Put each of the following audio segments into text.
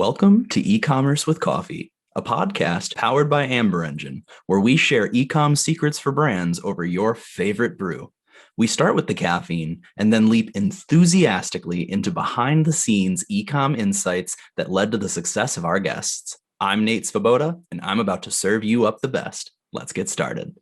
Welcome to E-commerce with Coffee, a podcast powered by Amber Engine, where we share e-com secrets for brands over your favorite brew. We start with the caffeine and then leap enthusiastically into behind-the-scenes e-com insights that led to the success of our guests. I'm Nate Svoboda, and I'm about to serve you up the best. Let's get started.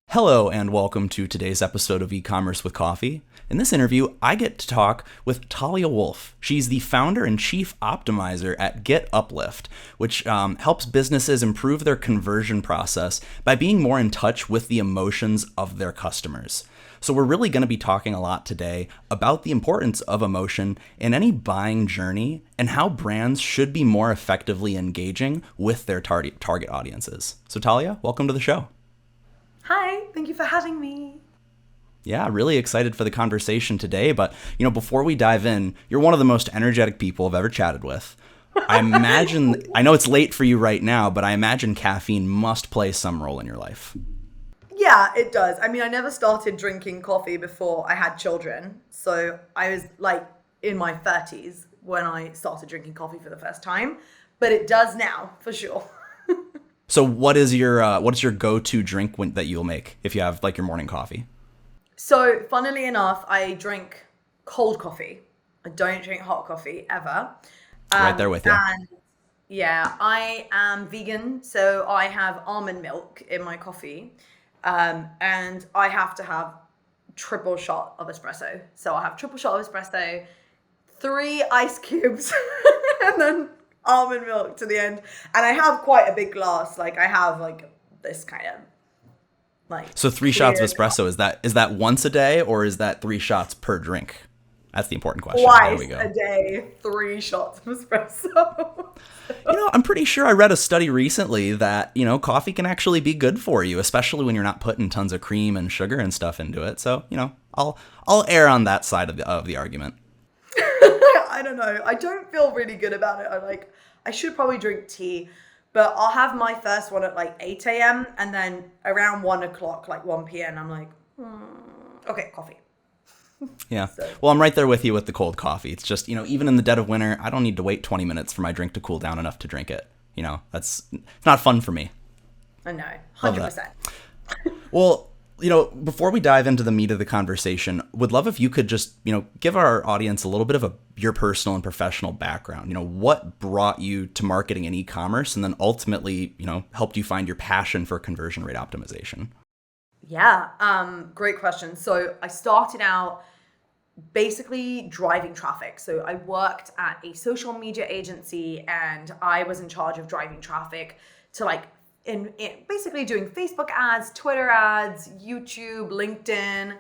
Hello and welcome to today's episode of E-commerce with Coffee. In this interview, I get to talk with Talia Wolf. She's the founder and chief optimizer at Getuplift, which helps businesses improve their conversion process by being more in touch with the emotions of their customers. So we're really going to be talking a lot today about the importance of emotion in any buying journey and how brands should be more effectively engaging with their target audiences. So Talia, welcome to the show. Hi, thank you for having me. Yeah, really excited for the conversation today. But, before we dive in, you're one of the most energetic people I've ever chatted with. I know it's late for you right now, but I imagine caffeine must play some role in your life. Yeah, it does. I mean, I never started drinking coffee before I had children. So I was in my 30s when I started drinking coffee for the first time. But it does now, for sure. So what is your go-to drink that you'll make if you have your morning coffee? So funnily enough, I drink cold coffee. I don't drink hot coffee ever. Right there with you. And yeah, I am vegan, so I have almond milk in my coffee. And I have to have triple shot of espresso. So I have triple shot of espresso, 3 ice cubes, and then almond milk to the end. And I have quite a big glass. I have this kind of So 3 shots of espresso, is that once a day or is that 3 shots per drink? That's the important question. Twice there we go. a day, 3 shots of espresso. I'm pretty sure I read a study recently that, coffee can actually be good for you, especially when you're not putting tons of cream and sugar and stuff into it. So, I'll err on that side of the argument. I don't know. I don't feel really good about it. I should probably drink tea, but I'll have my first one at 8 a.m. and then around 1 o'clock, 1 p.m. I'm okay, coffee. Yeah. Well, I'm right there with you with the cold coffee. It's just, even in the dead of winter, I don't need to wait 20 minutes for my drink to cool down enough to drink it. It's not fun for me. I know, 100%. Well, before we dive into the meat of the conversation, would love if you could just, give our audience a little bit of your personal and professional background. What brought you to marketing and e-commerce and then ultimately, helped you find your passion for conversion rate optimization? Yeah, great question. So I started out basically driving traffic. So I worked at a social media agency and I was in charge of driving traffic to in basically doing Facebook ads, Twitter ads, YouTube, LinkedIn,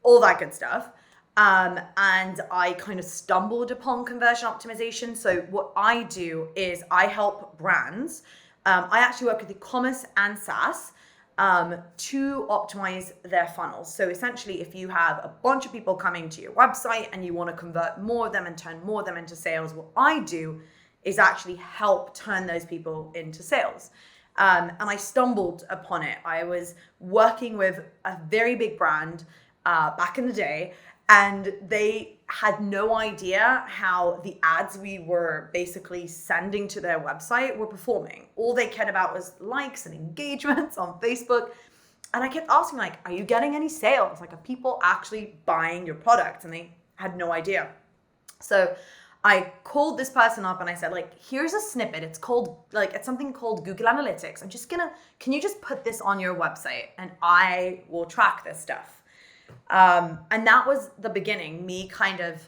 all that good stuff. And I kind of stumbled upon conversion optimization. So what I do is I help brands. I actually work with ecommerce and SaaS to optimize their funnels. So essentially, if you have a bunch of people coming to your website and you want to convert more of them and turn more of them into sales, what I do is actually help turn those people into sales. And I stumbled upon it. I was working with a very big brand back in the day, and they had no idea how the ads we were basically sending to their website were performing. All they cared about was likes and engagements on Facebook. And I kept asking, are you getting any sales? Are people actually buying your product? And they had no idea. So I called this person up and I said, here's a snippet. It's called, it's something called Google Analytics. Can you just put this on your website and I will track this stuff? And that was the beginning, me kind of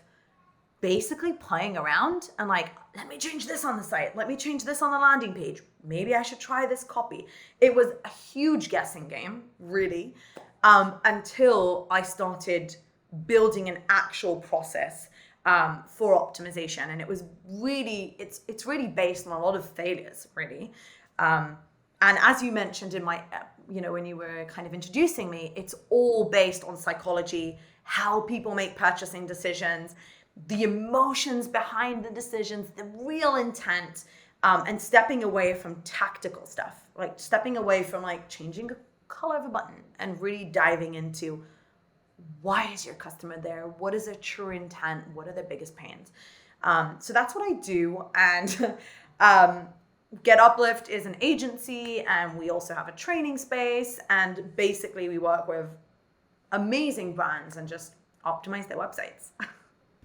basically playing around and let me change this on the site. Let me change this on the landing page. Maybe I should try this copy. It was a huge guessing game, really, until I started building an actual process for optimization. And it was really, it's really based on a lot of failures, really. And as you mentioned in my, when you were kind of introducing me, it's all based on psychology, how people make purchasing decisions, the emotions behind the decisions, the real intent, and stepping away from tactical stuff, stepping away from changing a color of a button and really diving into why is your customer there? What is their true intent? What are their biggest pains? So that's what I do. And Getuplift is an agency, and we also have a training space. And basically, we work with amazing brands and just optimize their websites.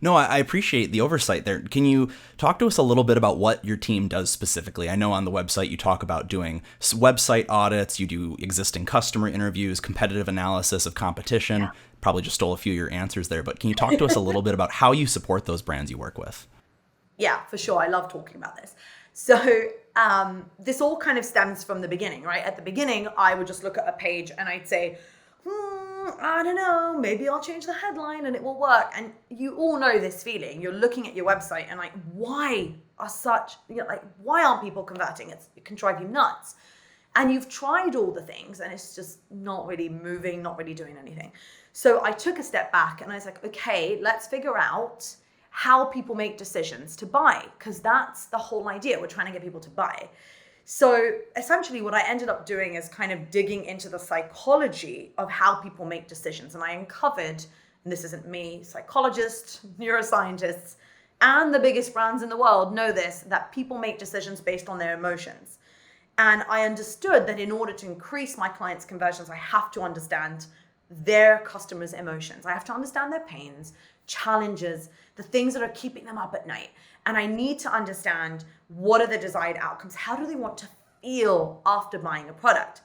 No, I appreciate the oversight there. Can you talk to us a little bit about what your team does specifically? I know on the website you talk about doing website audits, you do existing customer interviews, competitive analysis of competition. Yeah. Probably just stole a few of your answers there, but can you talk to us a little bit about how you support those brands you work with? Yeah, for sure. I love talking about this. So this all kind of stems from the beginning, right? At the beginning, I would just look at a page and I'd say, I don't know, maybe I'll change the headline and it will work. And you all know this feeling. You're looking at your website and like, why aren't people converting? It can drive you nuts. And you've tried all the things and it's just not really moving, not really doing anything. So I took a step back and I was like, okay, let's figure out how people make decisions to buy, because that's the whole idea. We're trying to get people to buy. So essentially what I ended up doing is kind of digging into the psychology of how people make decisions. And I uncovered, and this isn't me, psychologists, neuroscientists, and the biggest brands in the world know this, that people make decisions based on their emotions. And I understood that in order to increase my clients' conversions, I have to understand their customers' emotions. I have to understand their pains, challenges, the things that are keeping them up at night. And I need to understand what are the desired outcomes. How do they want to feel after buying a product?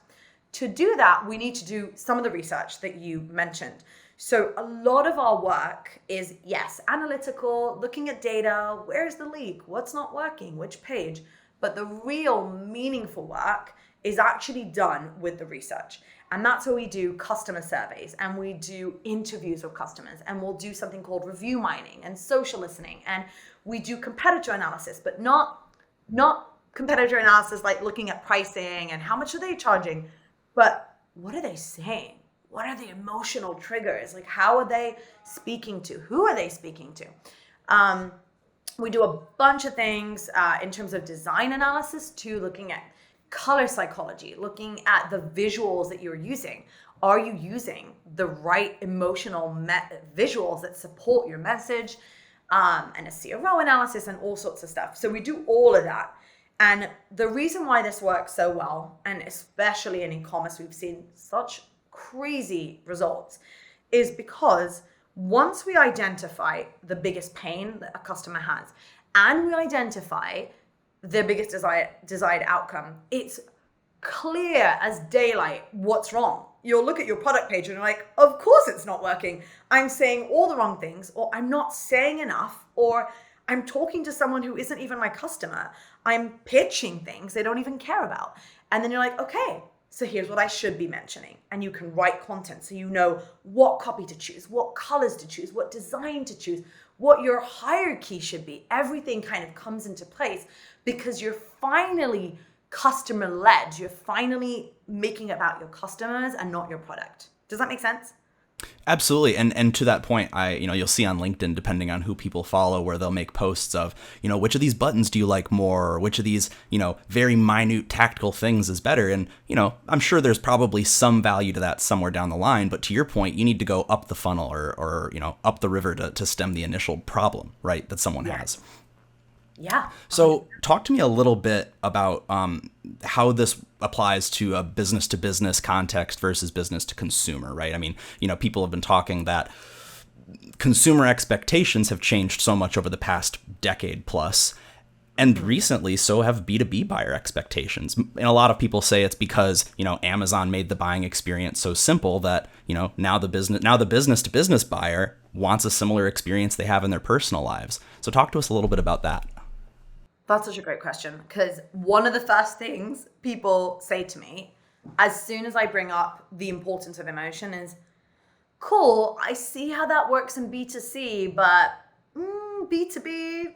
To do that, we need to do some of the research that you mentioned. So a lot of our work is, yes, analytical, looking at data, where's the leak, what's not working, which page. But the real meaningful work is actually done with the research. And that's where we do customer surveys and we do interviews with customers, and we'll do something called review mining and social listening. And we do competitor analysis, but not competitor analysis like looking at pricing and how much are they charging, but what are they saying? What are the emotional triggers? Like, how are they speaking to? Who are they speaking to? We do a bunch of things in terms of design analysis too, looking at color psychology, looking at the visuals that you're using. Are you using the right emotional visuals that support your message? And a CRO analysis and all sorts of stuff. So we do all of that. And the reason why this works so well, and especially in e-commerce, we've seen such crazy results, is because once we identify the biggest pain that a customer has, and we identify their biggest desired outcome, it's clear as daylight what's wrong. You'll look at your product page and you're like, of course it's not working. I'm saying all the wrong things, or I'm not saying enough, or I'm talking to someone who isn't even my customer. I'm pitching things they don't even care about. And then you're like, okay, so here's what I should be mentioning. And you can write content so you know what copy to choose, what colors to choose, what design to choose, what your hierarchy should be. Everything kind of comes into place because you're finally customer-led. You're finally making it about your customers and not your product. Does that make sense? Absolutely. And to that point, you'll see on LinkedIn, depending on who people follow, where they'll make posts of, which of these buttons do you like more? Or which of these, very minute tactical things is better? And, I'm sure there's probably some value to that somewhere down the line. But to your point, you need to go up the funnel or up the river to stem the initial problem, right, that someone has. Yeah. So talk to me a little bit about how this applies to a business-to-business context versus business-to-consumer, right? I mean, people have been talking that consumer expectations have changed so much over the past decade plus, and recently so have B2B buyer expectations. And a lot of people say it's because, Amazon made the buying experience so simple that, now the business-to-business buyer wants a similar experience they have in their personal lives. So talk to us a little bit about that. That's such a great question, because one of the first things people say to me as soon as I bring up the importance of emotion is, cool, I see how that works in B2C, but B2B,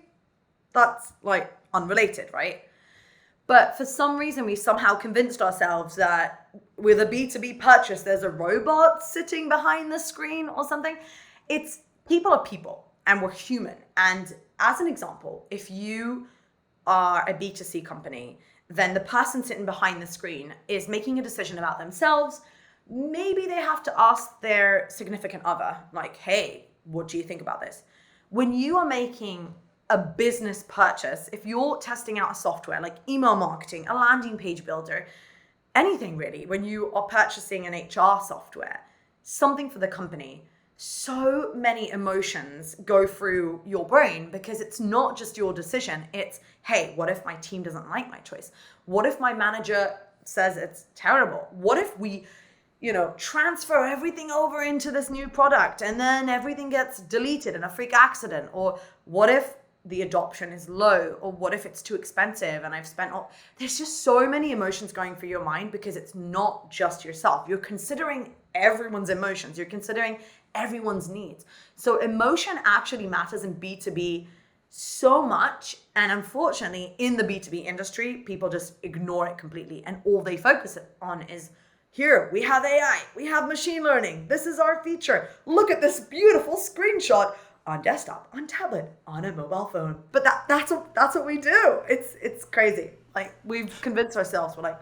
that's like unrelated, right? But for some reason, we somehow convinced ourselves that with a B2B purchase, there's a robot sitting behind the screen or something. It's people are people and we're human. And as an example, if you are a B2C company, then the person sitting behind the screen is making a decision about themselves, maybe they have to ask their significant other, like, hey, what do you think about this? When you are making a business purchase, if you're testing out a software like email marketing, a landing page builder, anything really, when you are purchasing an HR software, something for the company, so many emotions go through your brain because it's not just your decision. It's, hey, what if my team doesn't like my choice? What if my manager says it's terrible? What if we, transfer everything over into this new product and then everything gets deleted in a freak accident? Or what if the adoption is low? Or what if it's too expensive and I've spent all... There's just so many emotions going through your mind because it's not just yourself. You're considering everyone's emotions. You're considering everyone's needs. So emotion actually matters in B2B so much. And unfortunately, in the B2B industry, people just ignore it completely. And all they focus on is, here, we have AI, we have machine learning. This is our feature. Look at this beautiful screenshot on desktop, on tablet, on a mobile phone. But that's what we do. It's crazy. Like, we've convinced ourselves we're like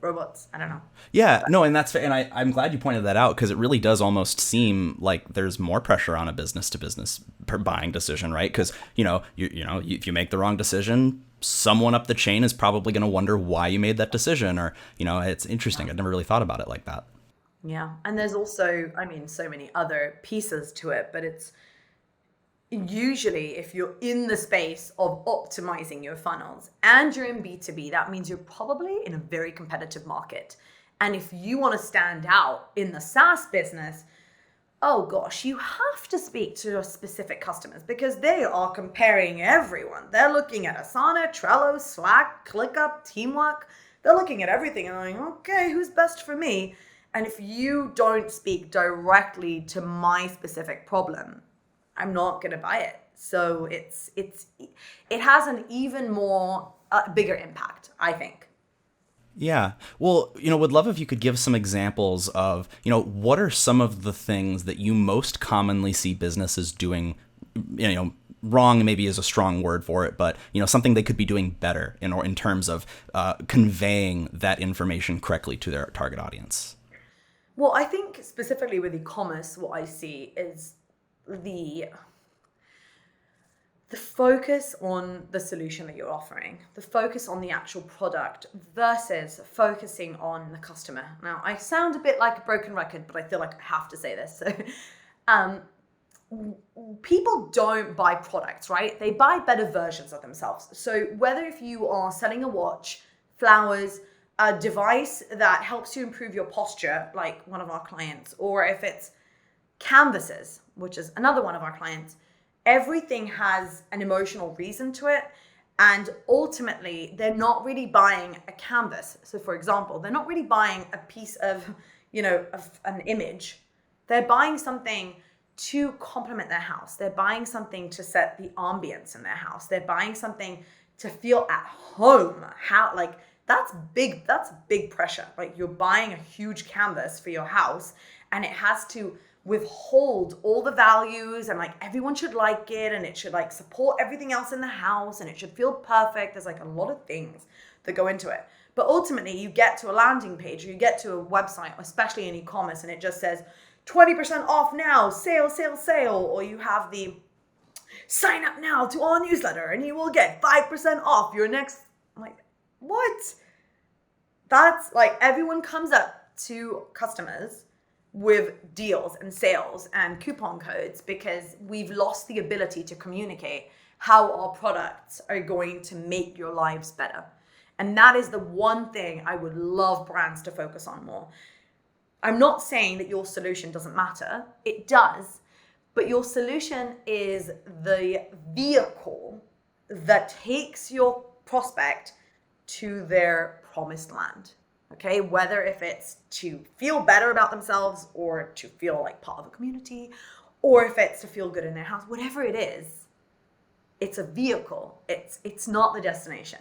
robots. I don't know. Yeah, no, and that's, and I'm glad you pointed that out, because it really does almost seem like there's more pressure on a business to business buying decision, right? Because if you make the wrong decision, someone up the chain is probably going to wonder why you made that decision, or it's interesting. I've never really thought about it like that. Yeah, and there's also, so many other pieces to it, but it's usually if you're in the space of optimizing your funnels and you're in B2B, that means you're probably in a very competitive market. And if you want to stand out in the SaaS business, oh gosh, you have to speak to your specific customers because they are comparing everyone. They're looking at Asana, Trello, Slack, ClickUp, Teamwork. They're looking at everything and going, okay, who's best for me? And if you don't speak directly to my specific problem, I'm not going to buy it. So it has an even more bigger impact, I think. Yeah. Well, would love if you could give some examples of, what are some of the things that you most commonly see businesses doing, wrong maybe is a strong word for it, but, something they could be doing better in terms of conveying that information correctly to their target audience. Well, I think specifically with e-commerce, what I see is the focus on the solution that you're offering, the focus on the actual product versus focusing on the customer. Now, I sound a bit like a broken record, but I feel like I have to say this. So, people don't buy products, right? They buy better versions of themselves. So whether if you are selling a watch, flowers, a device that helps you improve your posture, like one of our clients, or if it's canvases, which is another one of our clients, everything has an emotional reason to it. And ultimately, they're not really buying a canvas. So for example, they're not really buying a piece of, of an image. They're buying something to complement their house. They're buying something to set the ambience in their house. They're buying something to feel at home. That's big pressure. Like, you're buying a huge canvas for your house and it has to withhold all the values and everyone should like it and it should support everything else in the house and it should feel perfect. There's a lot of things that go into it. But ultimately you get to a landing page or you get to a website, especially in e-commerce, and it just says 20% off now, sale, or you have the sign up now to our newsletter and you will get 5% off your next. I'm like, what? That's everyone comes up to customers with deals and sales and coupon codes because we've lost the ability to communicate how our products are going to make your lives better. And that is the one thing I would love brands to focus on more. I'm not saying that your solution doesn't matter. It does. But your solution is the vehicle that takes your prospect to their promised land. Okay, whether if it's to feel better about themselves or to feel like part of a community, or if it's to feel good in their house, whatever it is, it's a vehicle. It's not the destination.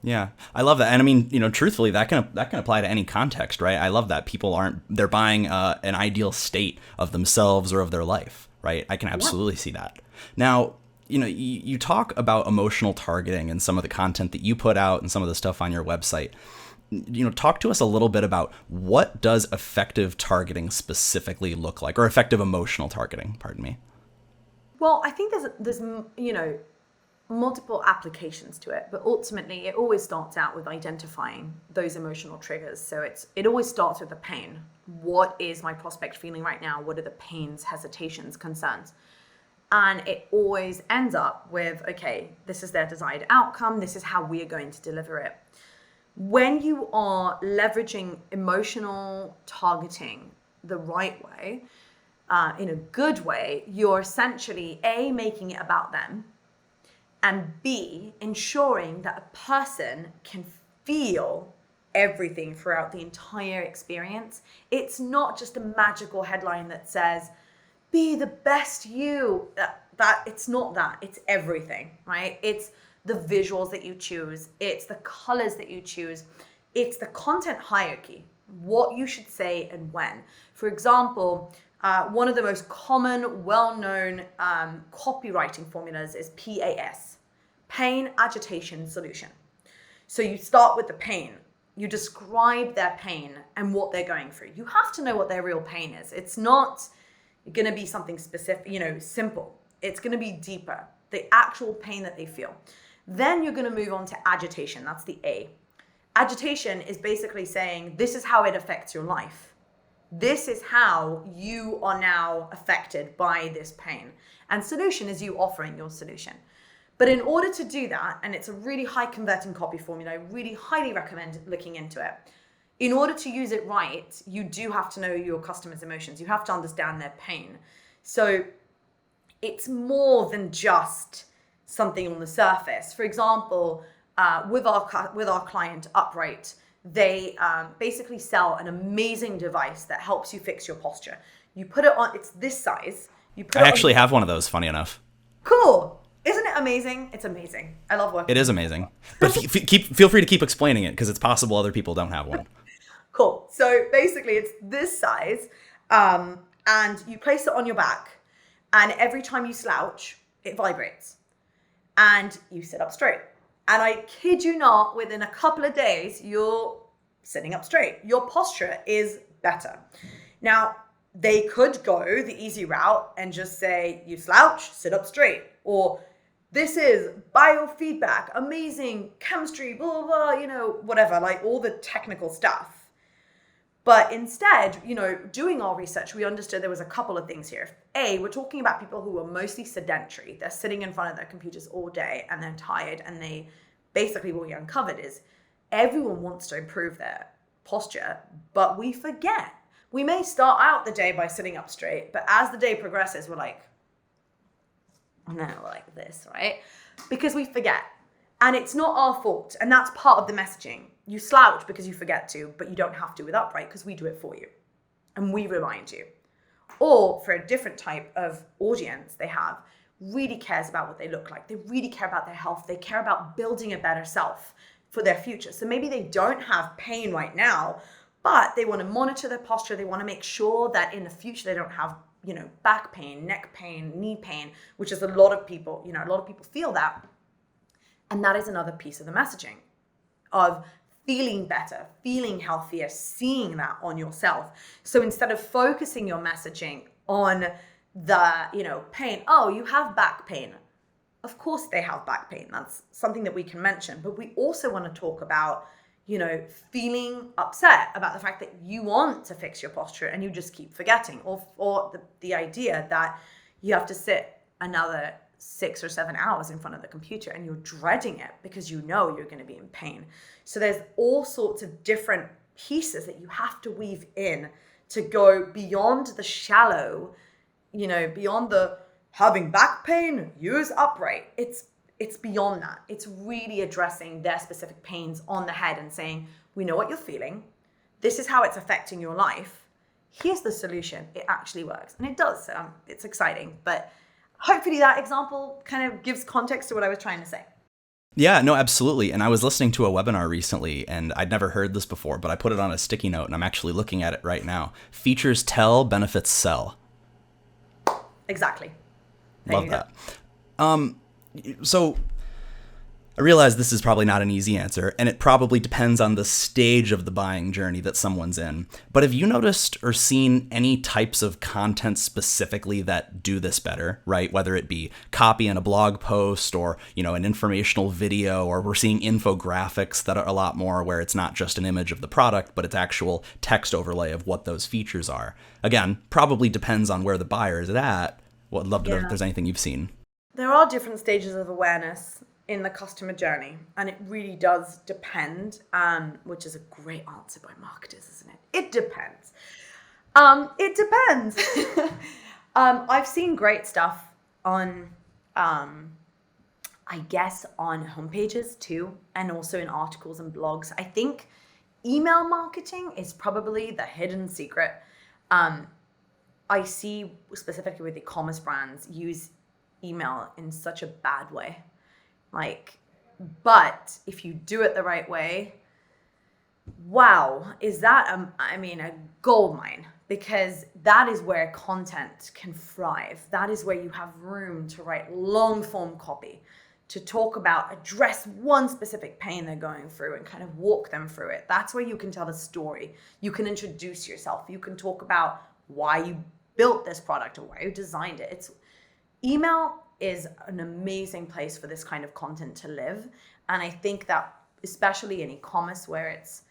Yeah, I love that. And I mean, truthfully, that can apply to any context, right? I love that they're buying an ideal state of themselves or of their life, right? I can absolutely see that. Now, you talk about emotional targeting and some of the content that you put out and some of the stuff on your website. talk to us a little bit about what does effective targeting specifically look like, or effective emotional targeting, pardon me. Well, I think there's multiple applications to it, but ultimately it always starts out with identifying those emotional triggers. So it always starts with the pain. What is my prospect feeling right now? What are the pains, hesitations, concerns? And it always ends up with, okay, this is their desired outcome. This is how we are going to deliver it. When you are leveraging emotional targeting the right way, in a good way, you're essentially A, making it about them, and B, ensuring that a person can feel everything throughout the entire experience. It's not just a magical headline that says, be the best you. That it's not that. It's everything, right? It's the visuals that you choose. It's the colors that you choose. It's the content hierarchy, what you should say and when. For example, one of the most common, well-known copywriting formulas is PAS, pain, agitation, solution. So you start with the pain. You describe their pain and what they're going through. You have to know what their real pain is. It's not going to be something specific, simple. It's going to be deeper, the actual pain that they feel. Then you're going to move on to agitation. That's the A. Agitation is basically saying, this is how it affects your life. This is how you are now affected by this pain. And solution is you offering your solution. But in order to do that, and it's a really high converting copy formula, I really highly recommend looking into it. In order to use it right, you do have to know your customer's emotions. You have to understand their pain. So it's more than just something on the surface. For example, with our client Upright, they basically sell an amazing device that helps you fix your posture. You put it on, it's this size. I actually have one of those, funny enough. Cool. Isn't it amazing? It's amazing. I love working. It is amazing. But feel free to keep explaining it, because it's possible other people don't have one. Cool. So basically it's this size, and you place it on your back, and every time you slouch, it vibrates. And you sit up straight. And I kid you not, within a couple of days, you're sitting up straight. Your posture is better. Now, they could go the easy route and just say, you slouch, sit up straight. Or this is biofeedback, amazing chemistry, blah, blah, blah, whatever, like all the technical stuff. But instead, doing our research, we understood there was a couple of things here. A, we're talking about people who are mostly sedentary. They're sitting in front of their computers all day and they're tired, and they basically, what we uncovered is everyone wants to improve their posture, but we forget. We may start out the day by sitting up straight, but as the day progresses, we're like, oh no, we're like this, right? Because we forget. And it's not our fault. And that's part of the messaging. You slouch because you forget to, but you don't have to with Upright, because we do it for you. And we remind you. Or for a different type of audience they have, really cares about what they look like. They really care about their health. They care about building a better self for their future. So maybe they don't have pain right now, but they want to monitor their posture. They want to make sure that in the future they don't have, back pain, neck pain, knee pain, which is a lot of people feel that. And that is another piece of the messaging of feeling better, feeling healthier, seeing that on yourself. So instead of focusing your messaging on the, pain, oh, you have back pain. Of course they have back pain. That's something that we can mention. But we also want to talk about, feeling upset about the fact that you want to fix your posture and you just keep forgetting, or the idea that you have to sit another 6 or 7 hours in front of the computer and you're dreading it because you're going to be in pain. So there's all sorts of different pieces that you have to weave in to go beyond the shallow, beyond the having back pain, use Upright. It's beyond that. It's really addressing their specific pains on the head and saying, we know what you're feeling. This is how it's affecting your life. Here's the solution. It actually works. And it does. So it's exciting. But hopefully that example kind of gives context to what I was trying to say. Yeah, no, absolutely. And I was listening to a webinar recently, and I'd never heard this before, but I put it on a sticky note, and I'm actually looking at it right now. Features tell, benefits sell. Exactly. Love that. So I realize this is probably not an easy answer, and it probably depends on the stage of the buying journey that someone's in. But have you noticed or seen any types of content specifically that do this better, right? Whether it be copy in a blog post or, an informational video, or we're seeing infographics that are a lot more where it's not just an image of the product, but it's actual text overlay of what those features are. Again, probably depends on where the buyer is at. Well, I'd love to know if there's anything you've seen. There are different stages of awareness in the customer journey, and it really does depend, which is a great answer by marketers, isn't it? It depends. It depends. I've seen great stuff on, I guess, on homepages too, and also in articles and blogs. I think email marketing is probably the hidden secret. I see specifically with e-commerce brands use email in such a bad way. But if you do it the right way, wow, is that a gold mine, because that is where content can thrive. That is where you have room to write long form copy, to talk about, address one specific pain they're going through and kind of walk them through it. That's where you can tell the story. You can introduce yourself. You can talk about why you built this product or why you designed it. Email is an amazing place for this kind of content to live. And I think that especially in e-commerce, where it's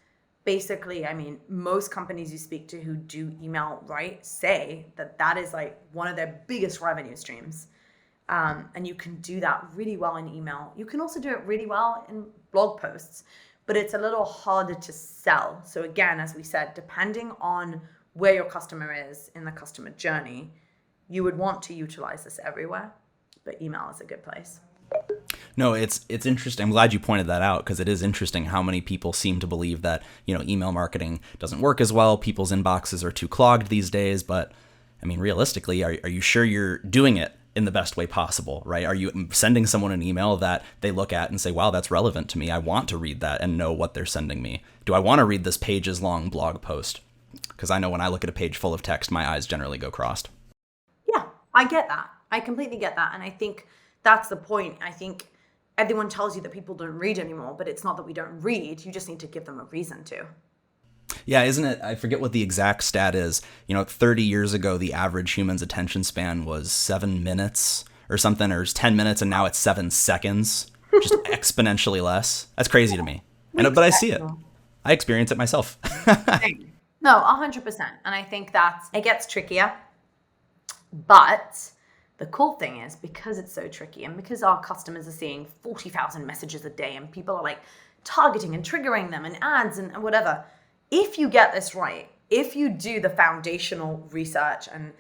basically, most companies you speak to who do email right say that is like one of their biggest revenue streams. And you can do that really well in email. You can also do it really well in blog posts, but it's a little harder to sell. So again, as we said, depending on where your customer is in the customer journey, you would want to utilize this everywhere. But email is a good place. No, it's interesting. I'm glad you pointed that out, because it is interesting how many people seem to believe that, email marketing doesn't work as well. People's inboxes are too clogged these days. But realistically, are you sure you're doing it in the best way possible, right? Are you sending someone an email that they look at and say, wow, that's relevant to me. I want to read that and know what they're sending me. Do I want to read this pages long blog post? Because I know when I look at a page full of text, my eyes generally go crossed. Yeah, I get that. I completely get that. And I think that's the point. I think everyone tells you that people don't read anymore, but it's not that we don't read. You just need to give them a reason to. Yeah, isn't it? I forget what the exact stat is. 30 years ago, the average human's attention span was 7 minutes or something, or 10 minutes, and now it's 7 seconds, just exponentially less. That's crazy to me. But I see it. I experience it myself. No, 100%. And I think it gets trickier. But the cool thing is, because it's so tricky and because our customers are seeing 40,000 messages a day and people are like targeting and triggering them and ads and whatever, if you get this right, if you do the foundational research and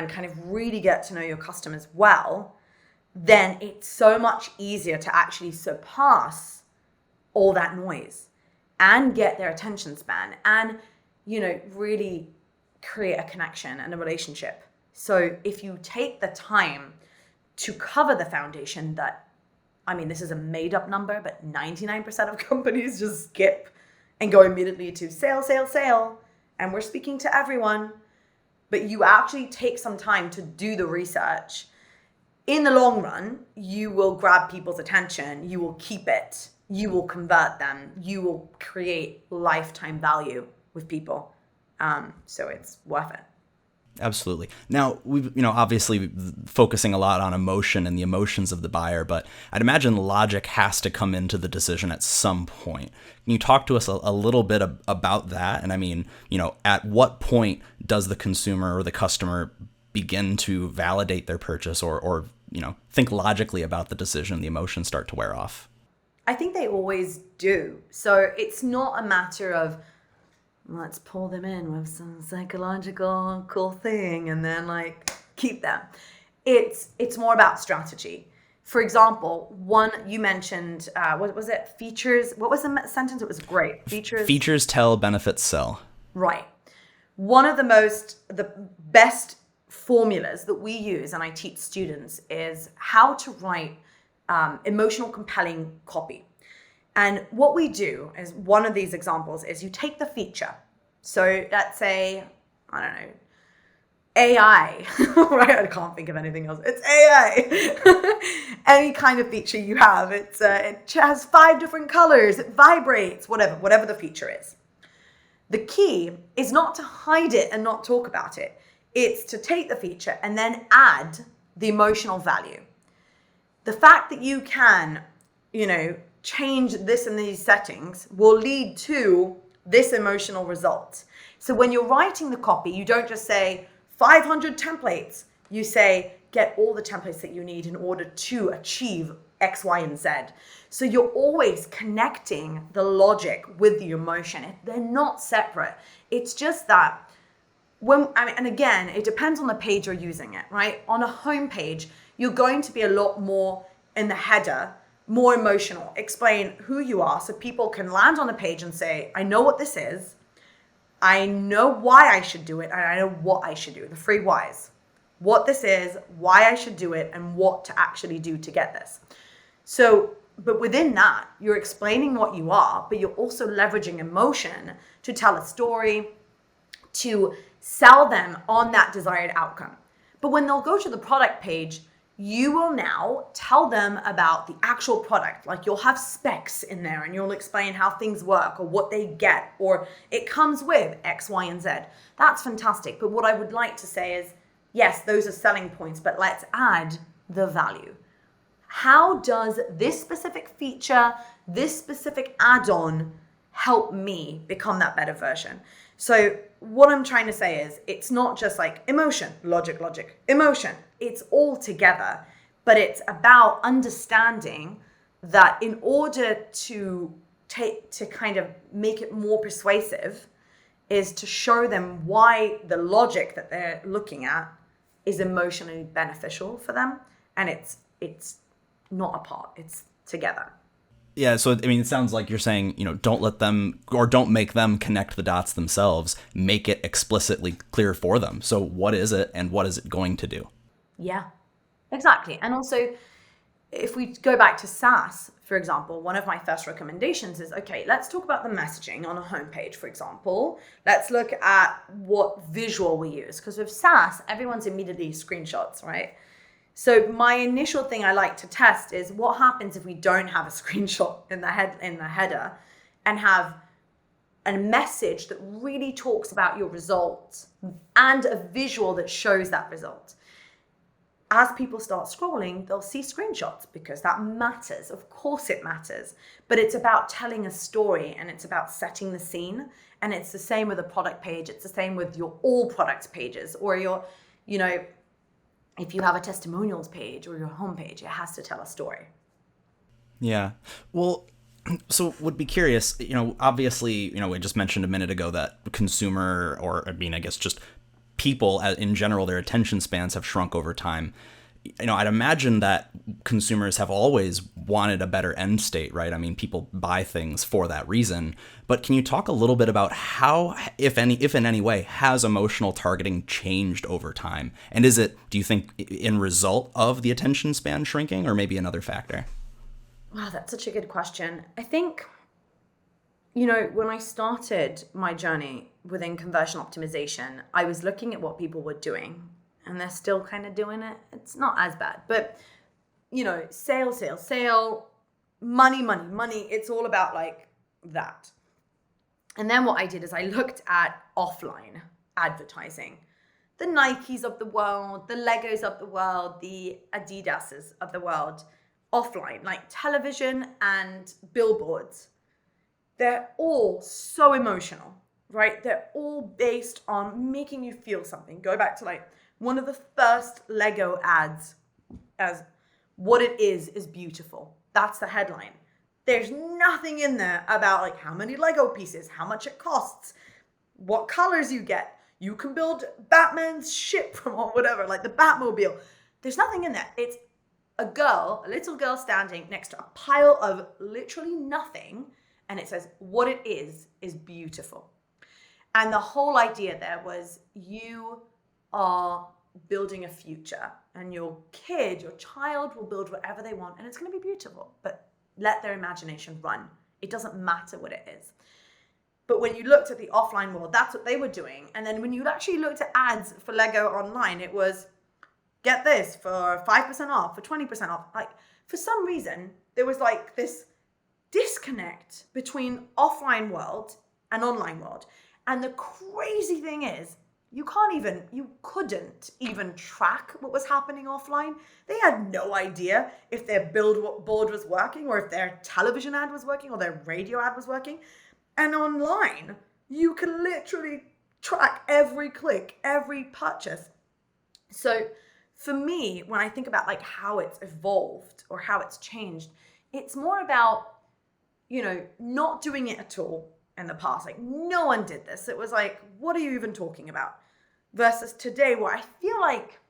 kind of really get to know your customers well, then it's so much easier to actually surpass all that noise and get their attention span and, really create a connection and a relationship. So if you take the time to cover the foundation that, this is a made up number, but 99% of companies just skip and go immediately to sale, sale, sale. And we're speaking to everyone, but you actually take some time to do the research. In the long run, you will grab people's attention. You will keep it. You will convert them. You will create lifetime value with people. So it's worth it. Absolutely. Now, we've, obviously focusing a lot on emotion and the emotions of the buyer, but I'd imagine logic has to come into the decision at some point. Can you talk to us a little bit about that? And at what point does the consumer or the customer begin to validate their purchase or think logically about the decision, the emotions start to wear off? I think they always do. So it's not a matter of, let's pull them in with some psychological cool thing and then keep them. It's more about strategy. For example, one you mentioned, what was it? Features. What was the sentence? It was great. Features tell, benefits sell. Right. One of the best formulas that we use and I teach students is how to write emotional, compelling copy. And what we do is, one of these examples is you take the feature. So let's say, AI, right? I can't think of anything else. It's AI. Any kind of feature you have, it has 5 different colors, it vibrates, whatever the feature is. The key is not to hide it and not talk about it. It's to take the feature and then add the emotional value. The fact that you can, change this and these settings will lead to this emotional result. So when you're writing the copy, you don't just say 500 templates. You say, get all the templates that you need in order to achieve X, Y, and Z. So you're always connecting the logic with the emotion. They're not separate. It's just that and again, it depends on the page you're using it, right? On a home page, you're going to be a lot more in the header, more emotional. Explain who you are so people can land on the page and say, I know what this is. I know why I should do it, and I know what I should do. The 3 whys. What this is, why I should do it, and what to actually do to get this. So, but within that, you're explaining what you are, but you're also leveraging emotion to tell a story, to sell them on that desired outcome. But when they'll go to the product page, you will now tell them about the actual product. Like you'll have specs in there and you'll explain how things work or what they get, or it comes with X, Y, and Z. That's fantastic. But what I would like to say is, yes, those are selling points, but let's add the value. How does this specific feature, this specific add-on help me become that better version? So what I'm trying to say is it's not just like emotion, logic, emotion. It's all together, but it's about understanding that in order to kind of make it more persuasive is to show them why the logic that they're looking at is emotionally beneficial for them. And it's not apart, it's together. Yeah, so I mean, it sounds like you're saying, don't let them or don't make them connect the dots themselves. Make it explicitly clear for them. So what is it and what is it going to do? Yeah, exactly. And also, if we go back to SaaS, for example, one of my first recommendations is, okay, let's talk about the messaging on a homepage, for example. Let's look at what visual we use. Because with SaaS, everyone's immediately screenshots, right? So my initial thing I like to test is what happens if we don't have a screenshot in the header and have a message that really talks about your results and a visual that shows that result. As people start scrolling, they'll see screenshots because that matters. Of course it matters, but it's about telling a story and it's about setting the scene. And it's the same with a product page. It's the same with your all products pages or your, if you have a testimonials page or your homepage, it has to tell a story. Yeah. Well, so would be curious, obviously, we just mentioned a minute ago that consumer, or I mean, I guess just people in general, their attention spans have shrunk over time. I'd imagine that consumers have always wanted a better end state, right? I mean, people buy things for that reason. But can you talk a little bit about how, if in any way, has emotional targeting changed over time? And is it, do you think, in result of the attention span shrinking, or maybe another factor? Wow, that's such a good question. I think, when I started my journey within conversion optimization, I was looking at what people were doing. And they're still kind of doing it. It's not as bad. But, sale, money. It's all about like that. And then what I did is I looked at offline advertising. The Nikes of the world, the Legos of the world, the Adidases of the world. Offline, like television and billboards. They're all so emotional, right? They're all based on making you feel something. Go back to like one of the first Lego ads as what it is beautiful. That's the headline. There's nothing in there about like how many Lego pieces, how much it costs, what colors you get. You can build Batman's ship from or whatever, like the Batmobile. There's nothing in there. It's a little girl standing next to a pile of literally nothing. And it says what it is beautiful. And the whole idea there was you are building a future and your child will build whatever they want and it's going to be beautiful, but let their imagination run. It doesn't matter what it is. But when you looked at the offline world, that's what they were doing. And then when you actually looked at ads for Lego online, it was, get this for 5% off, for 20% off. Like, for some reason, there was like this disconnect between offline world and online world. And the crazy thing is, you couldn't even track what was happening offline. They had no idea if their billboard was working, or if their television ad was working, or their radio ad was working. And online, you can literally track every click, every purchase. So for me, when I think about like how it's evolved or how it's changed, it's more about, not doing it at all in the past. Like, no one did this. It was like, what are you even talking about? Versus today, where I feel like,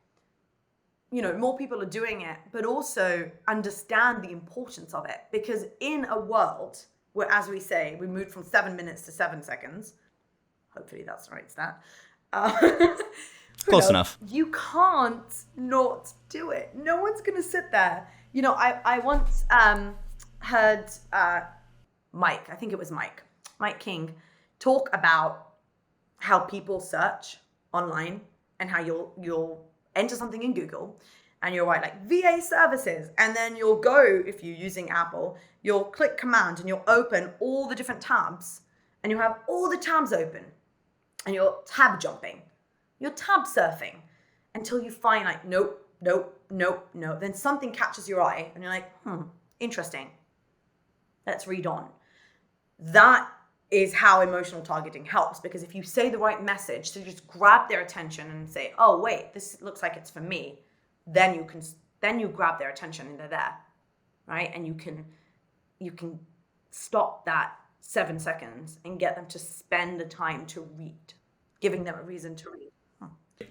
more people are doing it, but also understand the importance of it. Because in a world where, as we say, we moved from 7 minutes to 7 seconds, hopefully that's the right stat. Close enough. You can't not do it. No one's going to sit there. I once heard Mike, I think it was Mike King, talk about how people search online and how you'll enter something in Google and you'll write like VA services, and then you'll go, if you're using Apple, you'll click command and you'll open all the different tabs, and you'll have all the tabs open, and you're tab jumping, you're tab surfing until you find like, nope. Then something catches your eye and you're like, interesting. Let's read on. That is how emotional targeting helps, because if you say the right message to just grab their attention and say, oh wait, this looks like it's for me, then you grab their attention and they're there, right? And you can stop that 7 seconds and get them to spend the time to read, giving them a reason to read.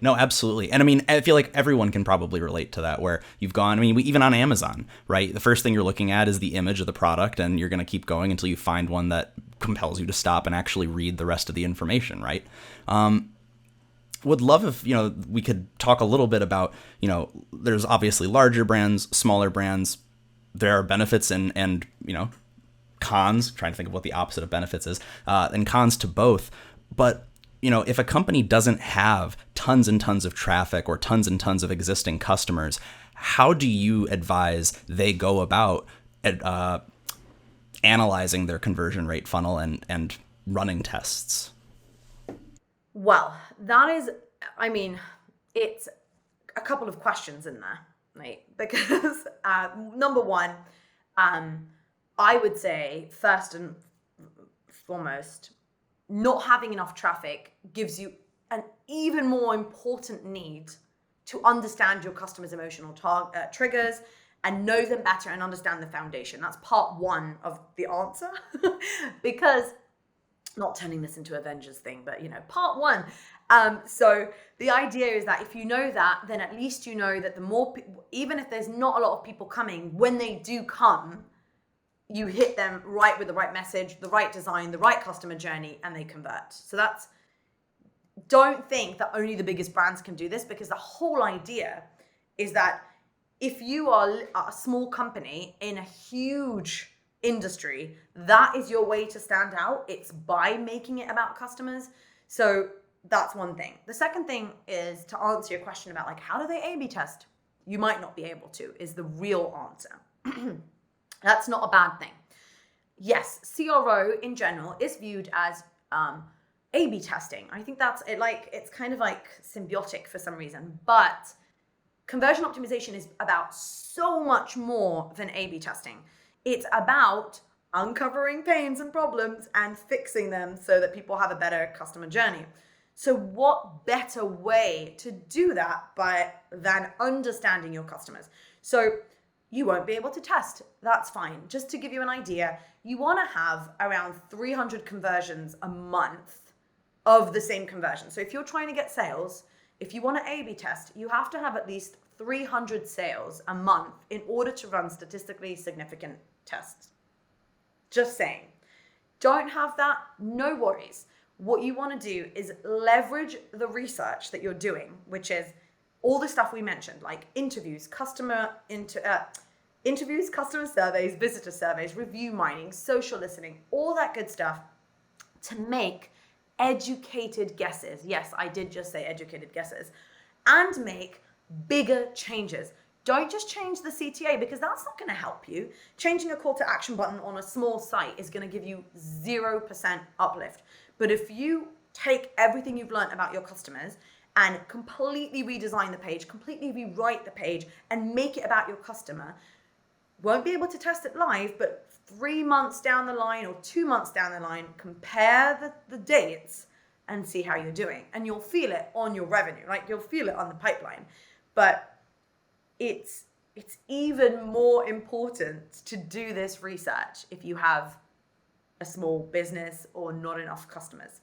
No, absolutely. And I mean, I feel like everyone can probably relate to that, where you've gone, even on Amazon, right? The first thing you're looking at is the image of the product, and you're going to keep going until you find one that compels you to stop and actually read the rest of the information, right? Would love if, we could talk a little bit about, there's obviously larger brands, smaller brands. There are benefits and cons, trying to think of what the opposite of benefits is, and cons to both. But if a company doesn't have tons and tons of traffic or tons and tons of existing customers, how do you advise they go about analyzing their conversion rate funnel and running tests? Well, that is, it's a couple of questions in there, right? Because number one, I would say first and foremost, not having enough traffic gives you an even more important need to understand your customers' emotional triggers and know them better and understand the foundation. That's part one of the answer. Because, not turning this into Avengers thing, but part one. So the idea is that if you know that, then at least you know that the more people, even if there's not a lot of people coming, when they do come, you hit them right with the right message, the right design, the right customer journey, and they convert. So don't think that only the biggest brands can do this, because the whole idea is that if you are a small company in a huge industry, that is your way to stand out. It's by making it about customers. So that's one thing. The second thing is to answer your question about like, how do they A/B test? You might not be able to, is the real answer. That's not a bad thing. Yes, CRO in general is viewed as A/B testing. I think that's it. Like, it's kind of like symbiotic for some reason, but conversion optimization is about so much more than A/B testing. It's about uncovering pains and problems and fixing them so that people have a better customer journey. So what better way to do that than understanding your customers? So you won't be able to test. That's fine. Just to give you an idea, you want to have around 300 conversions a month of the same conversion. So if you're trying to get sales, if you want to A/B test, you have to have at least 300 sales a month in order to run statistically significant tests. Just saying. Don't have that? No worries. What you want to do is leverage the research that you're doing, which is all the stuff we mentioned, like interviews, customer surveys, visitor surveys, review mining, social listening, all that good stuff. to make educated guesses. Yes, I did just say educated guesses. And make bigger changes. Don't just change the CTA, because that's not going to help you. Changing a call to action button on a small site is going to give you 0% uplift. But if you take everything you've learned about your customers and completely redesign the page, completely rewrite the page, and make it about your customer, won't be able to test it live, but 3 months down the line or 2 months down the line, compare the dates and see how you're doing. And you'll feel it on your revenue, like you'll feel it on the pipeline. But it's even more important to do this research if you have a small business or not enough customers.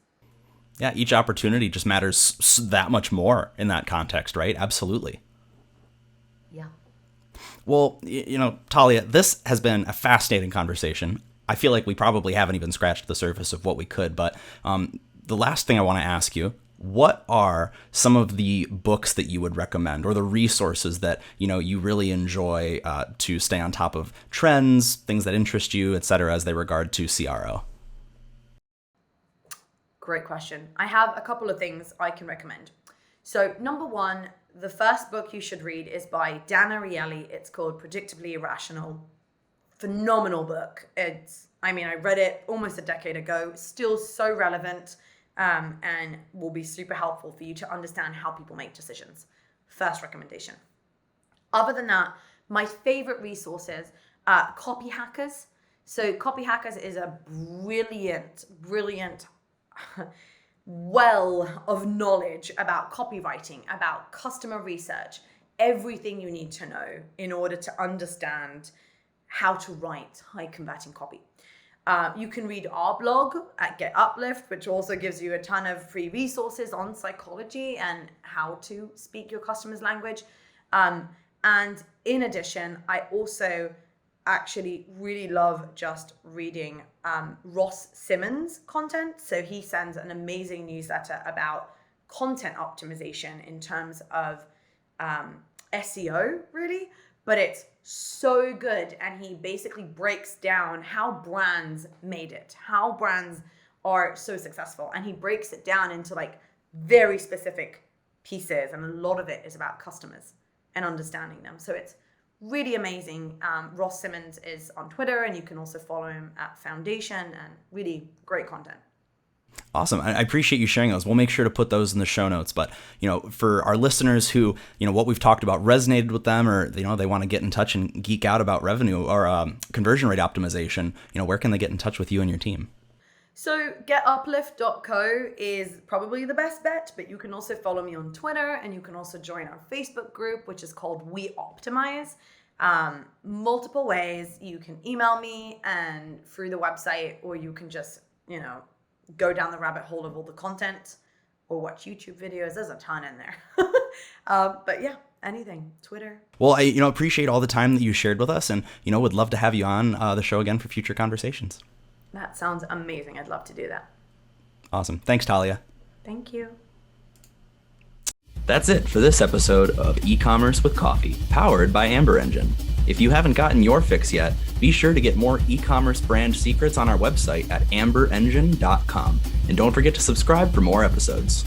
Yeah, each opportunity just matters that much more in that context, right? Absolutely. Yeah. Well, Talia, this has been a fascinating conversation. I feel like we probably haven't even scratched the surface of what we could, but the last thing I want to ask you, what are some of the books that you would recommend, or the resources that you really enjoy to stay on top of trends, things that interest you, et cetera, as they regard to CRO? Great question. I have a couple of things I can recommend. So number one, the first book you should read is by Dan Ariely. It's called Predictably Irrational. Phenomenal book. I read it almost a decade ago, still so relevant, and will be super helpful for you to understand how people make decisions. First recommendation. Other than that, my favorite resources are Copy Hackers. So Copy Hackers is a brilliant well of knowledge about copywriting, about customer research, everything you need to know in order to understand how to write high converting copy. You can read our blog at Getuplift, which also gives you a ton of free resources on psychology and how to speak your customer's language. And in addition, I also actually really love just reading Ross Simmons' content. So he sends an amazing newsletter about content optimization in terms of SEO, really. But it's so good, and he basically breaks down how brands made it, how brands are so successful, and he breaks it down into like very specific pieces, and a lot of it is about customers and understanding them. So it's really amazing. Ross Simmons is on Twitter, and you can also follow him at Foundation, and really great content. Awesome. I appreciate you sharing those. We'll make sure to put those in the show notes. But, for our listeners who, what we've talked about resonated with them, or, they want to get in touch and geek out about revenue or conversion rate optimization, where can they get in touch with you and your team? So getuplift.co is probably the best bet, but you can also follow me on Twitter, and you can also join our Facebook group, which is called We Optimize. Multiple ways. You can email me and through the website, or you can just, go down the rabbit hole of all the content or watch YouTube videos. There's a ton in there. But yeah, anything, Twitter. Well, I appreciate all the time that you shared with us, and would love to have you on the show again for future conversations. That sounds amazing. I'd love to do that. Awesome. Thanks, Talia. Thank you. That's it for this episode of E-commerce with Coffee, powered by Amber Engine. If you haven't gotten your fix yet, be sure to get more e-commerce brand secrets on our website at amberengine.com. And don't forget to subscribe for more episodes.